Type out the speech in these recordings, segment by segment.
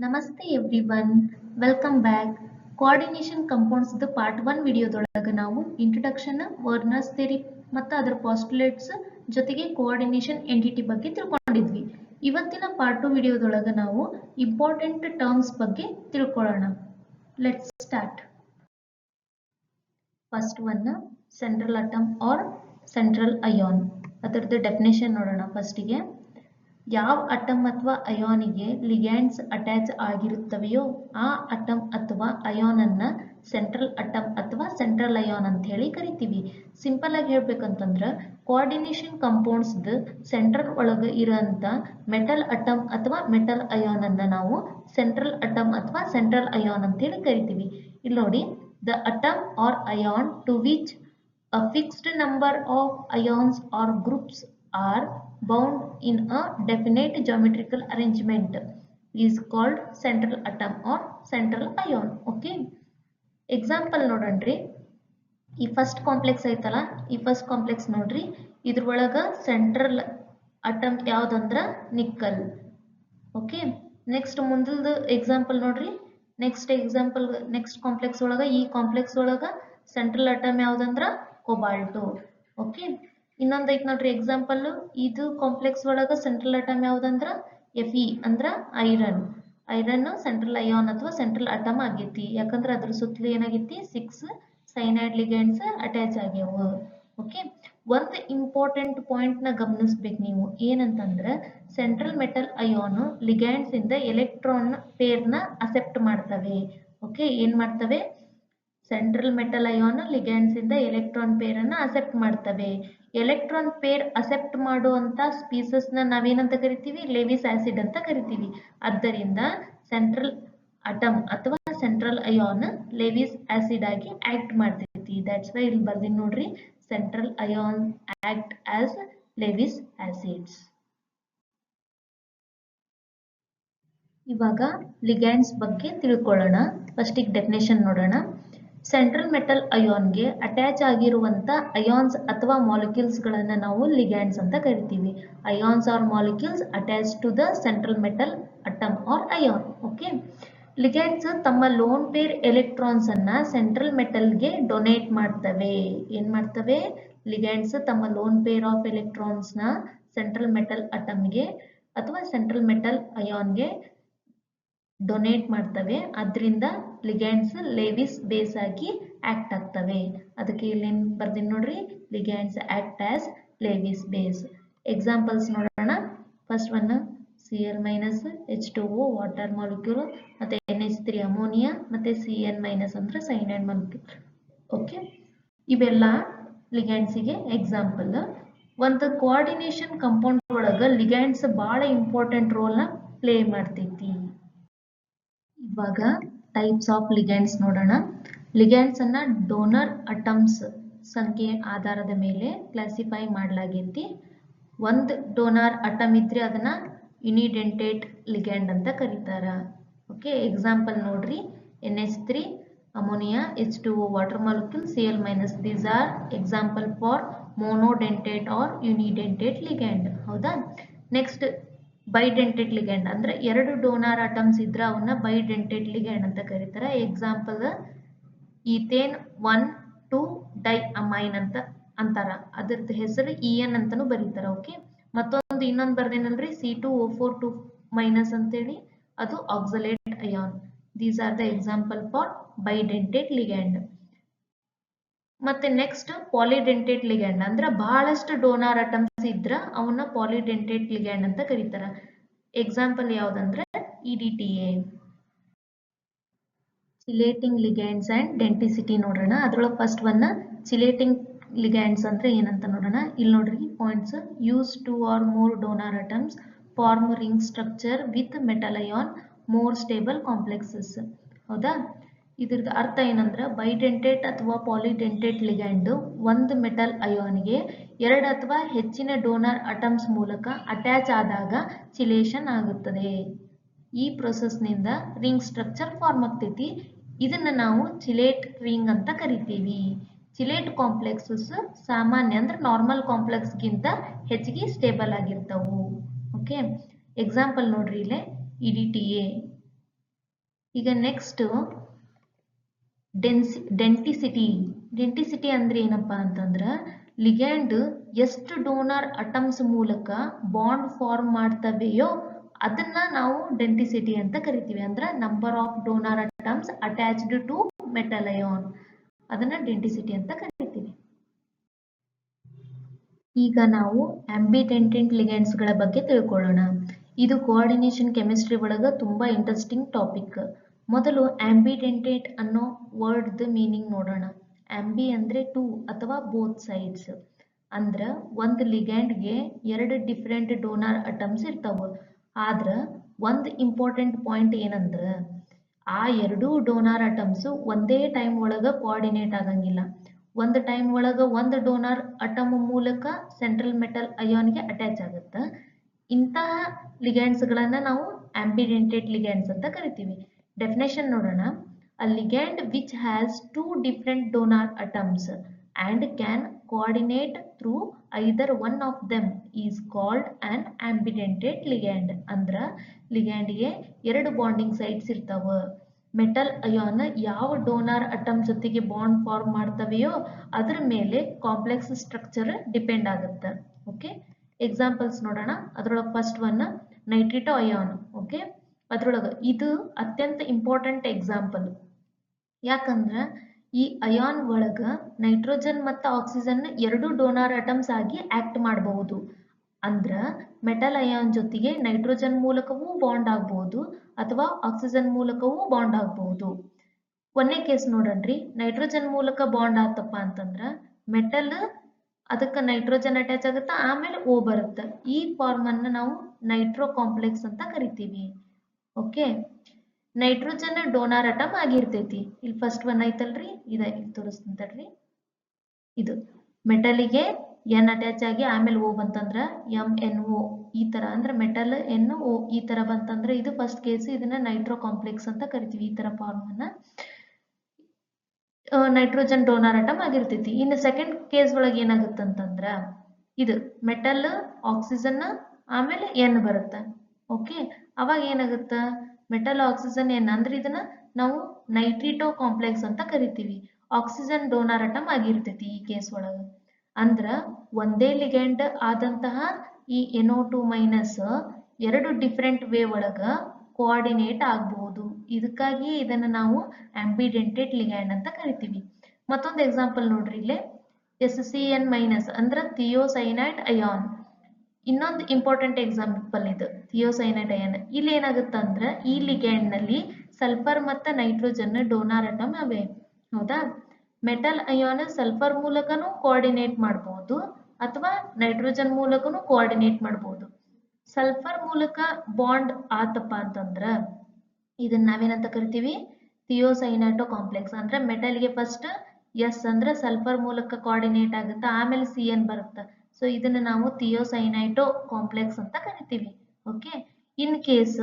ನಮಸ್ತೆ everyone, welcome back. Coordination compounds part 1 ವಿಡಿಯೋದೊಳಗೆ ನಾವು introduction, ವರ್ನರ್ಸ್ theory ಮತ್ತು ಅದರ ಪಾಸ್ಟುಲೇಟ್ಸ್ ಜೊತೆಗೆ ಕೋಆರ್ಡಿನೇಷನ್ ಎಂಟಿಟಿ ಬಗ್ಗೆ ತಿಳ್ಕೊಂಡಿದ್ವಿ. ಇವತ್ತಿನ ಪಾರ್ಟ್ 2 ವಿಡಿಯೋದೊಳಗೆ ನಾವು ಇಂಪಾರ್ಟೆಂಟ್ ಟರ್ಮ್ಸ್ ಬಗ್ಗೆ ತಿಳ್ಕೊಳ್ಳೋಣ. Let's start. First one, central atom or central ion. ಅದರದ್ದು ಡೆಫಿನೇಷನ್ ನೋಡೋಣ. ಫಸ್ಟಿಗೆ, ಯಾವ ಅಟಮ್ ಅಥವಾ ಅಯಾನಿಗೆ ಲಿಗ್ಯಾಂಡ್ಸ್ ಅಟ್ಯಾಚ್ ಆಗಿರುತ್ತವೆಯೋ ಆ ಅಟಮ್ ಅಥವಾ ಅಯಾನ್ ಅನ್ನ ಸೆಂಟ್ರಲ್ ಅಟಮ್ ಅಥವಾ ಸೆಂಟ್ರಲ್ ಅಯಾನ್ ಅಂತ ಹೇಳಿ ಕರಿತೀವಿ. ಸಿಂಪಲ್ ಆಗಿ ಹೇಳ್ಬೇಕಂತಂದ್ರೆ ಕೋಆರ್ಡಿನೇಷನ್ ಕಂಪೌಂಡ್ಸ್ ಸೆಂಟ್ರಲ್ ಒಳಗೆ ಇರೋಂಥ ಮೆಟಲ್ ಅಟಮ್ ಅಥವಾ ಮೆಟಲ್ ಅಯಾನ್ ಅನ್ನ ನಾವು ಸೆಂಟ್ರಲ್ ಅಟಮ್ ಅಥವಾ ಸೆಂಟ್ರಲ್ ಅಯಾನ್ ಅಂತ ಹೇಳಿ ಕರಿತೀವಿ. ಇಲ್ಲಿ ನೋಡಿ, the atom or ion to which a fixed number of ions or groups are bound in a definite geometrical arrangement is called central atom or central ion. Okay, example ನೋಡೋಣ್ರಿ. ಈ first complex ಐತಲ್ಲ, ಈ first complex ನೋಡ್ರಿ. ಇದ್ರೊಳಗ central atom ಯಾವ್ದಂದ್ರ nickel. Okay, next ಮುಂದಿಲ್ದು example ನೋಡ್ರಿ. Next complex ಒಳಗ, ಈ ಕಾಂಪ್ಲೆಕ್ಸ್ ಒಳಗ ಸೆಂಟ್ರಲ್ ಅಟಮ್ ಯಾವ್ದಂದ್ರ ಕೊಬಾಲ್ಟು. ಓಕೆ, ಇನ್ನೊಂದ್ ಐತ್ ನೋಡ್ರಿ ಎಕ್ಸಾಂಪಲ್. ಇದು ಕಾಂಪ್ಲೆಕ್ಸ್ ಒಳಗ ಸೆಂಟ್ರಲ್ ಅಟಮ್ ಯಾವ್ದಂದ್ರ Fe ಅಂದ್ರ ಐರನ್ ಸೆಂಟ್ರಲ್ ಅಯಾನ್ ಅಥವಾ ಸೆಂಟ್ರಲ್ ಅಟಮ್ ಆಗೈತಿ. ಯಾಕಂದ್ರ ಅದ್ರ ಸುತ್ತಲೂ ಏನಾಗೈತಿ, 6 ಸೈನೈಡ್ ಲಿಗ್ಯಾಂಡ್ಸ್ ಅಟ್ಯಾಚ್ ಆಗ್ಯಾವ. ಓಕೆ, ಒಂದು ಇಂಪಾರ್ಟೆಂಟ್ ಪಾಯಿಂಟ್ ನ ಗಮನಿಸ್ಬೇಕು ನೀವು. ಏನಂತಂದ್ರ ಸೆಂಟ್ರಲ್ ಮೆಟಲ್ ಅಯಾನ್ ಲಿಗ್ಯಾಂಡ್ಸ್ ಇಂದ ಎಲೆಕ್ಟ್ರಾನ್ ಪೇರ್ ನ ಅಸೆಪ್ಟ್ ಮಾಡ್ತವೆ. ಓಕೆ, ಏನ್ ಮಾಡ್ತವೆ? ಸೆಂಟ್ರಲ್ ಮೆಟಲ್ ಅಯಾನ್ ಲಿಗ್ಯಾಂಡ್ಸ್ ಇಂದ ಎಲೆಕ್ಟ್ರಾನ್ ಪೇರ್ ಅನ್ನ ಅಸೆಪ್ಟ್ ಮಾಡ್ತವೆ. ಎಲೆಕ್ಟ್ರಾನ್ ಪೇರ್ ಅಸೆಪ್ಟ್ ಮಾಡುವಂತ ಸ್ಪೀಸಸ್ ನ ನಾವೇನಂತ ಕರಿತೀವಿ? ಲೇವಿಸ್ ಆಸಿಡ್ ಅಂತ ಕರಿತೀವಿ. ಆದ್ದರಿಂದ ಸೆಂಟ್ರಲ್ ಅಟಮ್ ಅಥವಾ ಸೆಂಟ್ರಲ್ ಅಯಾನ್ ಲೇವಿಸ್ ಆಸಿಡ್ ಆಗಿ ಆಕ್ಟ್ ಮಾಡ್ತೈತಿ. ದಟ್ಸ್ ವೈ ಇಲ್ಲಿ ಬರ್ದಿನ್ ನೋಡ್ರಿ, central ion act as Lewis acids. ಇವಾಗ ಲಿಗ್ಯಾಂಡ್ಸ್ ಬಗ್ಗೆ ತಿಳ್ಕೊಳ್ಳೋಣ. ಫಸ್ಟಿಗೆ ಡೆಫಿನೇಷನ್ ನೋಡೋಣ. ಸೆಂಟ್ರಲ್ ಮೆಟಲ್ ಅಯಾನ್ಗೆ ಅಟ್ಯಾಚ್ ಆಗಿರುವಂತ ಅಯಾನ್ಸ್ ಅಥವಾ ಮಾಲಿಕ್ಯೂಲ್ಸ್ ಗಳನ್ನ ನಾವು ಲಿಗ್ಯಾಂಡ್ಸ್ ಅಂತ ಕರಿತೀವಿ. Ions are molecules attach to the central metal atom or ion. Okay, ligands ತಮ್ಮ ಲೋನ್ ಪೇರ್ ಎಲೆಕ್ಟ್ರಾನ್ಸ್ ಅನ್ನ ಸೆಂಟ್ರಲ್ ಮೆಟಲ್ಗೆ ಡೊನೇಟ್ ಮಾಡ್ತವೆ. ಏನ್ ಮಾಡ್ತವೆ? ಲಿಗ್ಯಾಂಡ್ಸ್ ತಮ್ಮ ಲೋನ್ ಪೇರ್ ಆಫ್ ಎಲೆಕ್ಟ್ರಾನ್ಸ್ ನ ಸೆಂಟ್ರಲ್ ಮೆಟಲ್ ಅಟಮ್ಗೆ ಅಥವಾ ಸೆಂಟ್ರಲ್ ಮೆಟಲ್ ಅಯಾನ್ಗೆ ಡೊನೇಟ್ ಮಾಡ್ತವೆ. ಅದರಿಂದ ಲಿಗ್ಯಾಂಡ್ಸ್ ಲೇವಿಸ್ ಬೇಸ್ ಆಗಿ ಆಕ್ಟ್ ಆಗ್ತವೆ. ಅದಕ್ಕೆ ಇಲ್ಲಿ ಬರ್ದಿನ್ ನೋಡ್ರಿ, ligands act as Lewis base. Examples ನೋಡೋಣ. First one, Cl- H2O water molecule, ಮತ್ತೆ NH3 ಅಮೋನಿಯಾ, ಮತ್ತೆ Cn- ಅಂದ್ರೆ ಸೈನೈಡ್ ಮಾಲಿಕ್ಯೂಲ್. ಓಕೆ, ಇವೆಲ್ಲ ಲಿಗ್ಯಾಂಡ್ಸಿಗೆ ಎಕ್ಸಾಂಪಲ್. ಒಂದು ಕೋಆರ್ಡಿನೇಷನ್ ಕಂಪೌಂಡ್ ಒಳಗ ಲಿಗ್ಯಾಂಡ್ಸ್ ಬಹಳ ಇಂಪಾರ್ಟೆಂಟ್ ರೋಲ್ ನ ಪ್ಲೇ ಮಾಡ್ತೈತಿ. ಇವಾಗ ಟೈಪ್ಸ್ ಆಫ್ ಲಿಗ್ಯಾಂಡ್ಸ್ ನೋಡೋಣ. ಲಿಗ್ಯಾಂಡ್ಸ್ ಅನ್ನ ಡೋನರ್ ಅಟಮ್ಸ್ ಸಂಖ್ಯೆ ಆಧಾರದ ಮೇಲೆ ಕ್ಲಾಸಿಫೈ ಮಾಡಲಾಗೈತಿ. ಒಂದು ಡೋನರ್ ಅಟಮ್ ಇದ್ರೆ ಅದನ್ನ ಯುನಿಡೆಂಟೇಟ್ ಲಿಗ್ಯಾಂಡ್ ಅಂತ ಕರೀತಾರ. ಓಕೆ, ಎಕ್ಸಾಂಪಲ್ ನೋಡ್ರಿ, NH3 ammonia, H2O water molecule, Cl- these are example for monodentate or unidentate ligand. ಹೌದಾ? ನೆಕ್ಸ್ಟ್ ಬೈಡೆಂಟೇಟ್ ಲಿಗ್ಯಾಂಡ್ ಅಂದ್ರೆ ಎರಡು ಡೋನಾರ್ ಅಟಮ್ಸ್ ಇದ್ರ ಅವನ್ನ ಬೈಡೆಂಟೇಟ್ ಲಿಗ್ಯಾಂಡ್ ಅಂತ ಕರೀತಾರೆ. ಎಕ್ಸಾಂಪಲ್ ಈಥೇನ್ 1,2 ಡೈ ಅಮೈನ್ ಅಂತ ಅಂತಾರ. ಅದ್ರದ್ದು ಹೆಸರು EN ಅಂತಾನು ಬರೀತಾರ. ಓಕೆ, ಮತ್ತೊಂದು ಇನ್ನೊಂದು ಬರ್ದೇನಲ್ರಿ, C2O4 ಅಂತೇಳಿ, ಅದು oxalate ion. These are the example for bidentate ligand. ಮತ್ತೆ ನೆಕ್ಸ್ಟ್ ಪಾಲಿಡೆಂಟೇಟ್ ಲಿಗ್ಯಾಂಡ್ ಅಂದ್ರೆ ಬಹಳಷ್ಟು ಡೋನಾರ್ ಅಟಮ್ಸ್ ಇದ್ರ ಅವನ್ನ ಪಾಲಿಡೆಂಟೇಟ್ ಲಿಗ್ಯಾಂಡ್ ಅಂತ ಕರೀತಾರ. ಎಕ್ಸಾಂಪಲ್ ಯಾವ್ದಂದ್ರೆ EDTA. Chelating ligands and denticity ನೋಡೋಣ. ಅದ್ರೊಳಗೆ ಫಸ್ಟ್ ಒನ್, ಚಿಲೇಟಿಂಗ್ ಲಿಗ್ಯಾಂಡ್ಸ್ ಅಂದ್ರೆ ಏನಂತ ನೋಡೋಣ. ಇಲ್ಲಿ ನೋಡ್ರಿ points. Use 2 or more donor atoms form ring structure with metal ion more stable complexes. ಹೌದಾ? ಇದ್ರದ್ದು ಅರ್ಥ ಏನಂದ್ರೆ ಬೈಡೆಂಟೇಟ್ ಅಥವಾ ಪಾಲಿಡೆಂಟೇಟ್ ಲಿಗ್ಯಾಂಡ್ ಒಂದು ಮೆಟಲ್ ಅಯಾನ್ಗೆ ಎರಡು ಅಥವಾ ಹೆಚ್ಚಿನ ಡೋನರ್ ಅಟಮ್ಸ್ ಮೂಲಕ ಅಟ್ಯಾಚ್ ಆದಾಗ ಚಿಲೇಷನ್ ಆಗುತ್ತದೆ. ಈ ಪ್ರೊಸೆಸ್ ನಿಂದ ರಿಂಗ್ ಸ್ಟ್ರಕ್ಚರ್ ಫಾರ್ಮ್ ಆಗ್ತೈತಿ. ಇದನ್ನ ನಾವು ಚಿಲೇಟ್ ರಿಂಗ್ ಅಂತ ಕರಿತೀವಿ. ಚಿಲೇಟ್ ಕಾಂಪ್ಲೆಕ್ಸಸ್ ಸಾಮಾನ್ಯ ಅಂದ್ರೆ ನಾರ್ಮಲ್ ಕಾಂಪ್ಲೆಕ್ಸ್ ಗಿಂತ ಹೆಚ್ಚಿಗೆ ಸ್ಟೇಬಲ್ ಆಗಿರ್ತಾವು. ಓಕೆ, ಎಕ್ಸಾಂಪಲ್ ನೋಡ್ರಿ, ಇಲ್ಲೇ EDTA ಈಗ ನೆಕ್ಸ್ಟ್ ಡೆಂಟಿಸಿಟಿ ಅಂದ್ರೆ ಏನಪ್ಪಾ ಅಂತಂದ್ರ ಲಿಗ್ಯಾಂಡ್ ಎಷ್ಟು ಡೋನರ್ ಅಟಮ್ಸ್ ಮೂಲಕ ಬಾಂಡ್ ಫಾರ್ಮ್ ಮಾಡ್ತವೆಯೋ ಅದನ್ನ ನಾವು ಡೆಂಟಿಸಿಟಿ ಅಂತ ಕರಿತೀವಿ. ಅಂದ್ರೆ number of donor atoms attached to metal ion, ಅದನ್ನ ಡೆಂಟಿಸಿಟಿ ಅಂತ ಕರಿತೀವಿ. ಈಗ ನಾವು ಆಂಬಿಡೆಂಟೆಂಟ್ ಲಿಗ್ಯಾಂಡ್ಸ್ ಗಳ ಬಗ್ಗೆ ತಿಳ್ಕೊಳ್ಳೋಣ. ಇದು ಕೋಆರ್ಡಿನೇಷನ್ ಕೆಮಿಸ್ಟ್ರಿ ಒಳಗ ತುಂಬಾ ಇಂಟ್ರೆಸ್ಟಿಂಗ್ ಟಾಪಿಕ್. ಮೊದಲು ಆಂಬಿಡೆಂಟೆಂಟ್ ಅನ್ನೋ ವರ್ಡ್ ಮೀನಿಂಗ್ ನೋಡೋಣ. ಆಂಬಿ ಅಂದ್ರೆ ಟೂ ಅಥವಾ ಬೋತ್ ಸೈಡ್ಸ್. ಅಂದ್ರ ಒಂದ್ ಲಿಗ್ಯಾಂಡ್ಗೆ ಎರಡು ಡಿಫರೆಂಟ್ ಡೋನರ್ ಅಟಮ್ಸ್ ಇರ್ತಾವ. ಆದ್ರ ಒಂದ್ ಇಂಪಾರ್ಟೆಂಟ್ ಪಾಯಿಂಟ್ ಏನಂದ್ರ ಆ ಎರಡೂ ಡೋನರ್ ಅಟಮ್ಸ್ ಒಂದೇ ಟೈಮ್ ಒಳಗ ಕೋಆರ್ಡಿನೇಟ್ ಆಗಂಗಿಲ್ಲ. ಒಂದು ಟೈಮ್ ಒಳಗ ಒಂದು ಡೋನರ್ ಅಟಮ್ ಮೂಲಕ ಸೆಂಟ್ರಲ್ ಮೆಟಲ್ ಅಯಾನ್ಗೆ ಅಟ್ಯಾಚ್ ಆಗುತ್ತೆ. ಇಂತಹ ಲಿಗ್ಯಾಂಡ್ಸ್ ಗಳನ್ನ ನಾವು ಆಂಬಿಡೆಂಟೆಡ್ ಲಿಗ್ಯಾಂಡ್ಸ್ ಅಂತ ಕರಿತೀವಿ. ಡೆಫಿನೇಷನ್ ನೋಡೋಣ. A ligand which has two different donor atoms and can coordinate through either one of them is called an ambidentate ligand. ಅಂದ್ರ ಲಿಗ್ಯಾಂಡ್ಗೆ ಎರಡು ಬಾಂಡಿಂಗ್ ಸೈಟ್ಸ್ ಇರ್ತಾವ. ಮೆಟಲ್ ಅಯಾನ್ ಯಾವ ಡೋನರ್ ಅಟಮ್ ಜೊತೆಗೆ ಬಾಂಡ್ ಫಾರ್ಮ್ ಮಾಡ್ತವೆಯೋ ಅದ್ರ ಮೇಲೆ ಕಾಂಪ್ಲೆಕ್ಸ್ ಸ್ಟ್ರಕ್ಚರ್ ಡಿಪೆಂಡ್ ಆಗುತ್ತೆ. Okay, examples ನೋಡೋಣ. ಅದ್ರೊಳಗೆ ಫಸ್ಟ್ ಒನ್ ನೈಟ್ರಿಟೋ ಅಯಾನ್. ಓಕೆ, ಅದ್ರೊಳಗೆ ಇದು ಅತ್ಯಂತ ಇಂಪಾರ್ಟೆಂಟ್ ಎಕ್ಸಾಂಪಲ್. ಯಾಕಂದ್ರ ಈ ಅಯಾನ್ ಒಳಗ ನೈಟ್ರೋಜನ್ ಮತ್ತು ಆಕ್ಸಿಜನ್ ಎರಡು ಡೋನರ್ ಅಟಮ್ಸ್ ಆಗಿ ಆಕ್ಟ್ ಮಾಡಬಹುದು. ಅಂದ್ರ ಮೆಟಲ್ ಅಯಾನ್ ಜೊತೆಗೆ ನೈಟ್ರೋಜನ್ ಮೂಲಕವೂ ಬಾಂಡ್ ಆಗಬಹುದು ಅಥವಾ ಆಕ್ಸಿಜನ್ ಮೂಲಕವೂ ಬಾಂಡ್ ಆಗಬಹುದು. ಒಂದೇ ಕೇಸ್ ನೋಡನ್ರಿ. ನೈಟ್ರೋಜನ್ ಮೂಲಕ ಬಾಂಡ್ ಆತಪ್ಪ ಅಂತಂದ್ರ ಮೆಟಲ್ ಅದಕ್ಕೆ ನೈಟ್ರೋಜನ್ ಅಟ್ಯಾಚ್ ಆಗುತ್ತೆ, ಆಮೇಲೆ ಓ ಬರುತ್ತೆ. ಈ ಫಾರ್ಮ್ ಅನ್ನ ನಾವು ನೈಟ್ರೋ ಕಾಂಪ್ಲೆಕ್ಸ್ ಅಂತ ಕರಿತೀವಿ. ಓಕೆ, ನೈಟ್ರೋಜನ್ ಡೋನರ್ ಅಟಮ್ ಆಗಿರ್ತೈತಿ. ಇಲ್ಲಿ ಫಸ್ಟ್ ಒನ್ ಐತಲ್ರಿ, ಇಲ್ಲಿ ತೋರಿಸ್ತೀನಿ ತಡ್ರಿ. ಇದು ಮೆಟಲಿಗೆ ಎನ್ ಅಟ್ಯಾಚ್ ಆಗಿ ಆಮೇಲೆ ಓ ಬಂತಂದ್ರ MnO ಈ ತರ, ಅಂದ್ರೆ ಮೆಟಲ್ NO ಈ ತರ ಬಂತಂದ್ರೆ ಇದು ಫಸ್ಟ್ ಕೇಸ್. ಇದನ್ನ ನೈಟ್ರೋ ಕಾಂಪ್ಲೆಕ್ಸ್ ಅಂತ ಕರಿತೀವಿ. ಈ ತರ ಫಾರ್ಮ್ ಅನ್ನ ನೈಟ್ರೋಜನ್ ಡೋನರ್ ಅಟಮ್ ಆಗಿರ್ತೈತಿ. ಇನ್ನು ಸೆಕೆಂಡ್ ಕೇಸ್ ಒಳಗೆ ಏನಾಗುತ್ತಂತಂದ್ರ ಇದು ಮೆಟಲ್ ಆಕ್ಸಿಜನ್ ಆಮೇಲೆ ಎನ್ ಬರುತ್ತೆ. ಓಕೆ, ಅವಾಗ ಏನಾಗುತ್ತ ಮೆಟಲ್ ಆಕ್ಸಿಜನ್ ಎನ್ ಅಂದ್ರೆ ಇದನ್ನ ನಾವು ನೈಟ್ರಿಟೋ ಕಾಂಪ್ಲೆಕ್ಸ್ ಅಂತ ಕರಿತೀವಿ. ಆಕ್ಸಿಜನ್ ಡೋನರ್ ಅಟಮ್ ಆಗಿರ್ತೈತಿ ಈ ಕೇಸ್ ಒಳಗ. ಅಂದ್ರ ಒಂದೇ ಲಿಗ್ಯಾಂಡ್ ಆದಂತಹ ಈ NO2 ಮೈನಸ್ ಎರಡು ಡಿಫರೆಂಟ್ ವೇ ಒಳಗ ಕೋಆರ್ಡಿನೇಟ್ ಆಗಬಹುದು. ಇದಕ್ಕಾಗಿ ಇದನ್ನ ನಾವು ಆಂಬಿಡೆಂಟೆಡ್ ಲಿಗ್ಯಾಂಡ್ ಅಂತ ಕರಿತೀವಿ. ಮತ್ತೊಂದು ಎಕ್ಸಾಂಪಲ್ ನೋಡ್ರಿ ಇಲ್ಲೇ. SCN ಮೈನಸ್ ಅಂದ್ರ ಥಿಯೋಸೈನೈಡ್ ಅಯಾನ್. ಇನ್ನೊಂದು ಇಂಪಾರ್ಟೆಂಟ್ ಎಕ್ಸಾಂಪಲ್ ಇದು ಥಿಯೋಸೈನೈಡ್ ಅಯಾನ್. ಇಲ್ಲಿ ಏನಾಗುತ್ತಂದ್ರ ಈ ಲಿಗ್ಯಾಂಡ್ ನಲ್ಲಿ ಸಲ್ಫರ್ ಮತ್ತು ನೈಟ್ರೋಜನ್ ಡೋನರ್ ಅಟಮ್ ಅವೆ. ಹೌದಾ, ಮೆಟಲ್ ಅಯಾನ್ ಸಲ್ಫರ್ ಮೂಲಕನೂ ಕೋಆರ್ಡಿನೇಟ್ ಮಾಡಬಹುದು ಅಥವಾ ನೈಟ್ರೋಜನ್ ಮೂಲಕನೂ ಕೋಆರ್ಡಿನೇಟ್ ಮಾಡಬಹುದು. ಸಲ್ಫರ್ ಮೂಲಕ ಬಾಂಡ್ ಆತಪ್ಪ ಅಂತಂದ್ರ ಇದನ್ನ ನಾವೇನಂತ ಕರಿತೀವಿ, ಥಿಯೋಸೈನಾಟೋ ಕಾಂಪ್ಲೆಕ್ಸ್. ಅಂದ್ರೆ ಮೆಟಲ್ಗೆ ಫಸ್ಟ್ ಎಸ್ ಅಂದ್ರೆ ಸಲ್ಫರ್ ಮೂಲಕ ಕೋಆರ್ಡಿನೇಟ್ ಆಗುತ್ತೆ, ಆಮೇಲೆ CN ಬರುತ್ತೆ. ಸೊ ಇದನ್ನ ನಾವು ಥಿಯೋಸೈನೈಟೋ ಕಾಂಪ್ಲೆಕ್ಸ್ ಅಂತ ಕರಿತೀವಿ. ಓಕೆ, ಇನ್ ಕೇಸ್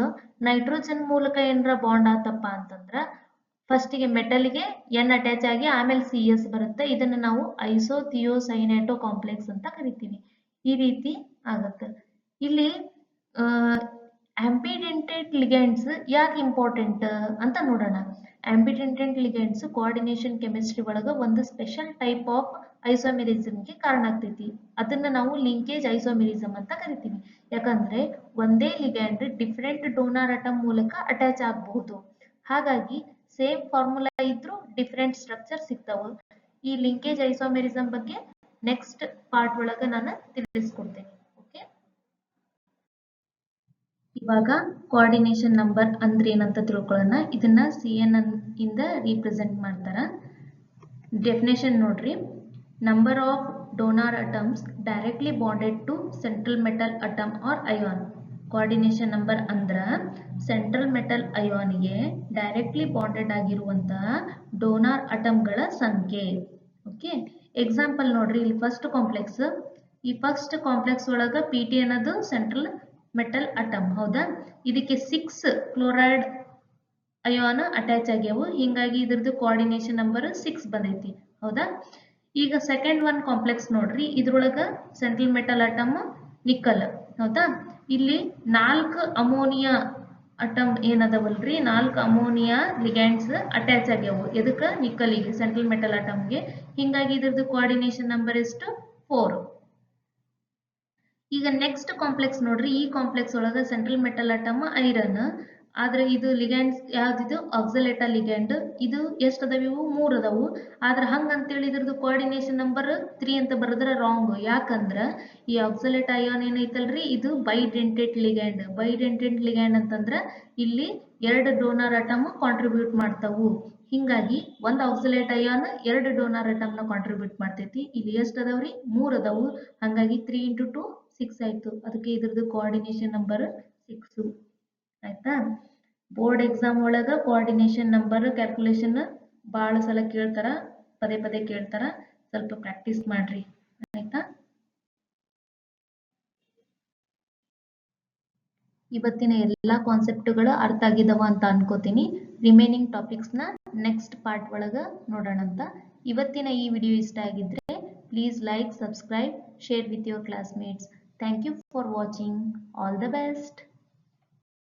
ನೈಟ್ರೋಜನ್ ಮೂಲಕ ಏನಾರ ಬಾಂಡ್ ಆತಪ್ಪ ಅಂತಂದ್ರ ಫಸ್ಟಿಗೆ ಮೆಟಲ್ಗೆ ಎನ್ ಅಟ್ಯಾಚ್ ಆಗಿ ಆಮೇಲೆ CS ಬರುತ್ತೆ. ಇದನ್ನ ನಾವು ಐಸೋಥಿಯೋಸೈನೈಟೋ ಕಾಂಪ್ಲೆಕ್ಸ್ ಅಂತ ಕರಿತೀವಿ. ಈ ರೀತಿ ಆಗುತ್ತೆ. ಇಲ್ಲಿ ಆಂಬಿಡೆಂಟೆಡ್ ಲಿಗ್ಯಾಂಡ್ಸ್ ಯಾಕೆ ಇಂಪಾರ್ಟೆಂಟ್ ಅಂತ ನೋಡೋಣ. ಆಂಬಿಡೆಂಟೆಡ್ ಲಿಗ್ಯಾಂಡ್ಸ್ ಕೋಆರ್ಡಿನೇಷನ್ ಕೆಮಿಸ್ಟ್ರಿ ಒಳಗ ಒಂದು ಸ್ಪೆಷಲ್ ಟೈಪ್ ಆಫ್ ಐಸೋಮೆರಿಸಮ್ಗೆ ಕಾರಣ ಆಗ್ತೈತಿ. ಅದನ್ನ ನಾವು ಲಿಂಕೇಜ್ ಐಸೋಮೆರಿಸಮ್ ಅಂತ ಕರಿತೀವಿ. ಯಾಕಂದ್ರೆ ಒಂದೇ ಲಿಗ್ಯಾಂಡ್ ಡಿಫರೆಂಟ್ ಡೋನರ್ ಅಟಮ್ ಮೂಲಕ ಅಟ್ಯಾಚ್ ಆಗಬಹುದು. ಹಾಗಾಗಿ ಸೇಮ್ ಫಾರ್ಮುಲಾ ಇದ್ರೂ ಡಿಫರೆಂಟ್ ಸ್ಟ್ರಕ್ಚರ್ ಸಿಗ್ತಾವ. ಈ ಲಿಂಕೇಜ್ ಐಸೋಮೆರಿಸಮ್ ಬಗ್ಗೆ ನೆಕ್ಸ್ಟ್ ಪಾರ್ಟ್ ಒಳಗ ನಾನು ತಿಳಿಸ್ಕೊಡ್ತೇನೆ. ಓಕೆ, ಇವಾಗ ಕೋಆರ್ಡಿನೇಷನ್ ನಂಬರ್ ಅಂದ್ರೆ ಏನಂತ ತಿಳ್ಕೊಳ್ಳೋಣ. ಇದನ್ನ CN ಇಂದ ರಿಪ್ರೆಸೆಂಟ್ ಮಾಡ್ತಾರ. ಡೆಫಿನೇಷನ್ ನೋಡ್ರಿ. Number of donor atoms directly bonded to central metal atom or ion. Coordination number ಅಂದ್ರ ಸೆಂಟ್ರಲ್ ಮೆಟಲ್ ಅಯಾನ್ಗೆ ಡೈರೆಕ್ಟ್ಲಿ ಬಾಂಡೆಡ್ ಆಗಿರುವಂತಹ ಡೋನರ್ ಅಟಮ್ಗಳ ಸಂಖ್ಯೆ. ಓಕೆ, ಎಕ್ಸಾಂಪಲ್ ನೋಡ್ರಿ. ಇಲ್ಲಿ ಫಸ್ಟ್ ಕಾಂಪ್ಲೆಕ್ಸ್. ಈ ಫಸ್ಟ್ ಕಾಂಪ್ಲೆಕ್ಸ್ ಒಳಗ PT ಅನ್ನೋದು ಸೆಂಟ್ರಲ್ ಮೆಟಲ್ ಅಟಮ್. ಹೌದಾ, ಇದಕ್ಕೆ 6 ಕ್ಲೋರೈಡ್ ಅಯಾನ್ ಅಟ್ಯಾಚ್ ಆಗ್ಯಾವು. ಹಿಂಗಾಗಿ ಇದ್ರದ್ದು ಕೋಆರ್ಡಿನೇಷನ್ ನಂಬರ್ 6 ಬಂದೈತಿ. ಹೌದಾ, ಈಗ ಸೆಕೆಂಡ್ ಒನ್ ಕಾಂಪ್ಲೆಕ್ಸ್ ನೋಡ್ರಿ. ಇದ್ರೊಳಗ ಸೆಂಟ್ರಲ್ ಮೆಟಲ್ ಅಟಮ್ ನಿಕ್ಕಲ್. ಹೌದಾ, ಇಲ್ಲಿ 4 ಅಮೋನಿಯಾ ಅಟಮ್ ಏನದವಲ್ರಿ 4 ಅಮೋನಿಯಾ ಲಿಗ್ಯಾಂಡ್ಸ್ ಅಟ್ಯಾಚ್ ಆಗ್ಯಾವು ಎದಕ್ಕೆ ನಿಕ್ಕಲಿಗೆ ಸೆಂಟ್ರಲ್ ಮೆಟಲ್ ಅಟಮ್ಗೆ ಹಿಂಗಾಗಿ ಇದ್ರದ್ದು ಕೋಆರ್ಡಿನೇಷನ್ ನಂಬರ್ ಎಷ್ಟು 4. ಈಗ ನೆಕ್ಸ್ಟ್ ಕಾಂಪ್ಲೆಕ್ಸ್ ನೋಡ್ರಿ ಈ ಕಾಂಪ್ಲೆಕ್ಸ್ ಒಳಗ ಸೆಂಟ್ರಲ್ ಮೆಟಲ್ ಅಟಮ್ ಐರನ್ ಆದ್ರೆ ಇದು ಲಿಗ್ಯಾಂಡ್ಸ್ ಯಾವ್ದಿದು ಆಕ್ಸಲೇಟ ಲಿಗ್ಯಾಂಡ್ ಇದು ಎಷ್ಟು ಅದಾವ ಇವು 3 ಅದಾವು ಆದ್ರೆ ಹಂಗಂತೇಳಿ ಇದ್ರದ್ದು ಕೋಆರ್ಡಿನೇಷನ್ ನಂಬರ್ 3 ಅಂತ ಬರೆದ್ರೆ ರಾಂಗ್ ಯಾಕಂದ್ರ ಈ ಆಕ್ಸಲೇಟ ಅಯಾನ್ ಏನೈತಲ್ರಿ ಇದು ಬೈಡೆಂಟೆಡ್ ಲಿಗ್ಯಾಂಡ್ ಅಂತಂದ್ರ ಇಲ್ಲಿ 2 ಡೋನರ್ ಅಟಮ್ ಕಾಂಟ್ರಿಬ್ಯೂಟ್ ಮಾಡ್ತಾವು ಹಿಂಗಾಗಿ ಒಂದು ಆಕ್ಸಲೇಟ್ ಅಯಾನ್ 2 ಡೋನರ್ ಅಟಮ್ ನ ಕಾಂಟ್ರಿಬ್ಯೂಟ್ ಮಾಡ್ತೈತಿ ಇಲ್ಲಿ ಎಷ್ಟು ಅದಾವ್ರಿ 3 ಅದಾವು ಹಾಗಾಗಿ 3 × 2 6 ಆಯ್ತು ಅದಕ್ಕೆ ಇದ್ರದ್ದು ಕೋಆರ್ಡಿನೇಷನ್ ನಂಬರ್ 6 ಆಯ್ತಾ ಬೋರ್ಡ್ ಎಕ್ಸಾಮ್ ಒಳಗ ಕೋಆರ್ಡಿನೇಷನ್ ನಂಬರ್ ಕ್ಯಾಲ್ಕುಲೇಷನ್ ಭಾಳ ಸಲ ಕೇಳ್ತಾರ ಪದೇ ಪದೇ ಕೇಳ್ತಾರ ಸ್ವಲ್ಪ ಪ್ರಾಕ್ಟೀಸ್ ಮಾಡ್ರಿ ಆಯ್ತಾ ಇವತ್ತಿನ ಎಲ್ಲಾ ಕಾನ್ಸೆಪ್ಟ್ಗಳು ಅರ್ಥ ಆಗಿದವ ಅಂತ ಅನ್ಕೋತೀನಿ ರಿಮೈನಿಂಗ್ ಟಾಪಿಕ್ಸ್ನ ನೆಕ್ಸ್ಟ್ ಪಾರ್ಟ್ ಒಳಗ ನೋಡೋಣ ಅಂತ ಇವತ್ತಿನ ಈ ವಿಡಿಯೋ ಇಷ್ಟ ಆಗಿದ್ರೆ please like subscribe share with your classmates thank you for watching all the best